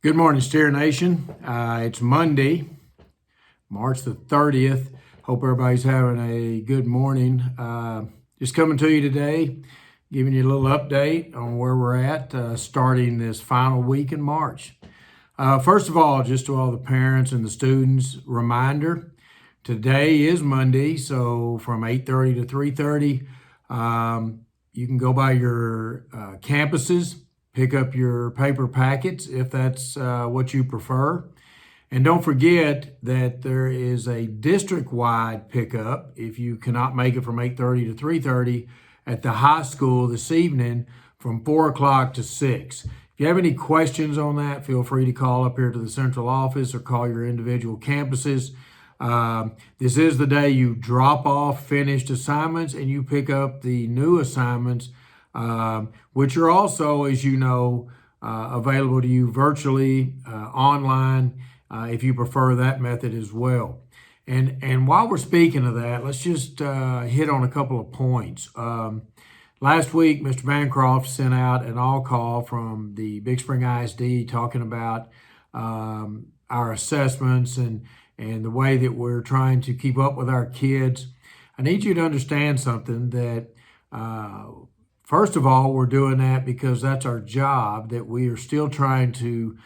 Good morning, Steer Nation. It's Monday, March the 30th. Hope everybody's having a good morning. Just coming to you today, giving you a little update on where we're at, starting this final week in March. First of all, just to all the parents and the students, reminder, today is Monday, so from 8:30 to 3:30, you can go by your campuses, pick up your paper packets if that's what you prefer. And don't forget that there is a district-wide pickup if you cannot make it from 8:30 to 3:30 at the high school this evening from 4 o'clock to 6. If you have any questions on that, feel free to call up here to the central office or call your individual campuses. This is the day you drop off finished assignments and you pick up the new assignments, which are also, as you know, available to you virtually, online, if you prefer that method as well. And while we're speaking of that, let's just hit on a couple of points. Last week, Mr. Bancroft sent out an all-call from the Big Spring ISD talking about our assessments and the way that we're trying to keep up with our kids. I need you to understand something that first of all, we're doing that because that's our job, that we are still trying to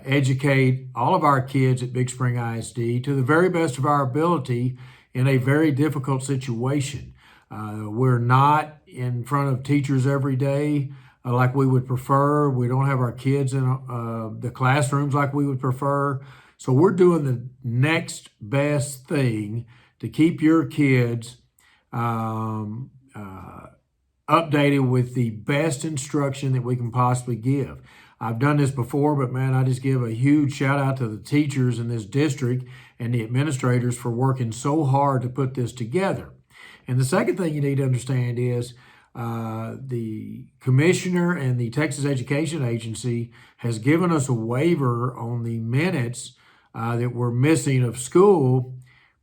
educate all of our kids at Big Spring ISD to the very best of our ability in a very difficult situation. We're not in front of teachers every day like we would prefer. We don't have our kids in the classrooms like we would prefer. So we're doing the next best thing to keep your kids updated with the best instruction that we can possibly give. I've done this before, but man, I just give a huge shout out to the teachers in this district and the administrators for working so hard to put this together. And the second thing you need to understand is the commissioner and the Texas Education Agency has given us a waiver on the minutes that we're missing of school,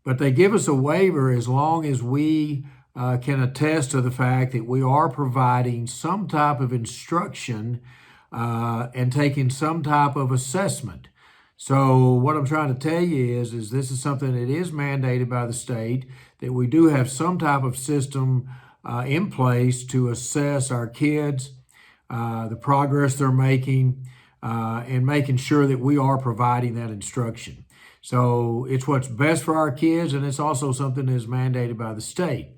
but they give us a waiver as long as we can attest to the fact that we are providing some type of instruction and taking some type of assessment. So what I'm trying to tell you is this is something that is mandated by the state, that we do have some type of system in place to assess our kids, the progress they're making, and making sure that we are providing that instruction. So it's what's best for our kids, and it's also something that is mandated by the state.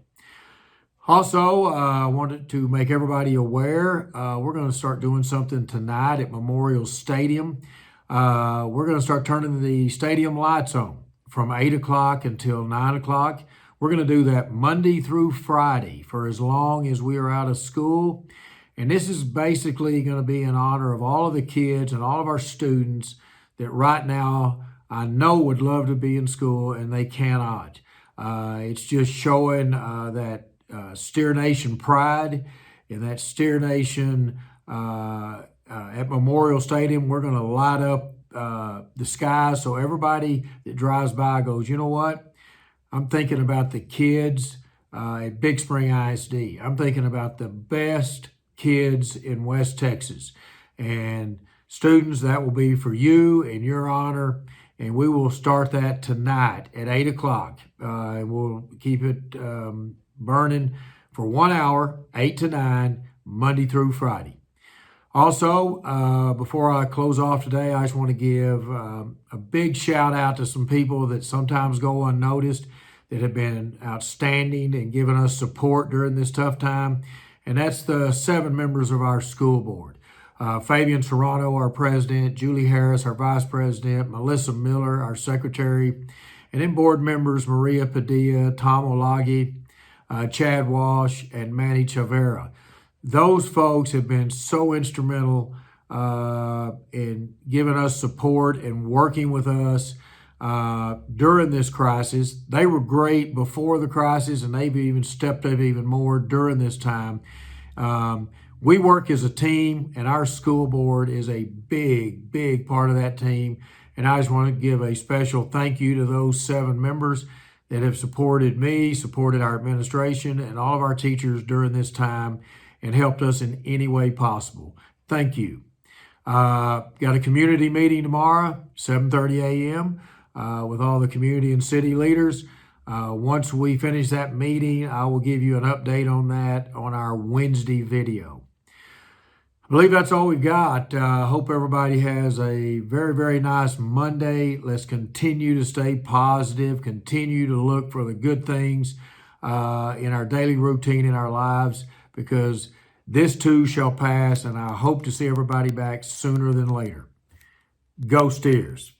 Also, I wanted to make everybody aware, we're going to start doing something tonight at Memorial Stadium. We're going to start turning the stadium lights on from 8 o'clock until 9 o'clock. We're going to do that Monday through Friday for as long as we are out of school. And this is basically going to be in honor of all of the kids and all of our students that right now I know would love to be in school and they cannot. It's just showing that Steer Nation pride and that Steer Nation at Memorial Stadium. We're going to light up the sky so everybody that drives by goes, you know what? I'm thinking about the kids at Big Spring ISD. I'm thinking about the best kids in West Texas. And students, that will be for you in your honor. And we will start that tonight at 8 o'clock. And we'll keep it burning for 1 hour, 8 to 9, Monday through Friday. Also, before I close off today, I just want to give a big shout out to some people that sometimes go unnoticed that have been outstanding and given us support during this tough time. And that's the 7 members of our school board. Fabian Serrano, our president, Julie Harris, our vice president, Melissa Miller, our secretary, and then board members Maria Padilla, Tom Olagi, Chad Walsh, and Manny Chavera. Those folks have been so instrumental in giving us support and working with us during this crisis. They were great before the crisis, and they've even stepped up even more during this time. We work as a team, and our school board is a big, big part of that team. And I just want to give a special thank you to those 7 members that have supported me, supported our administration, and all of our teachers during this time and helped us in any way possible. Thank you. Got a community meeting tomorrow, 7:30 a.m. With all the community and city leaders. Once we finish that meeting, I will give you an update on that on our Wednesday video. I believe that's all we've got. Hope everybody has a very, very nice Monday. Let's continue to stay positive, continue to look for the good things in our daily routine in our lives, because this too shall pass, and I hope to see everybody back sooner than later. Go Steers.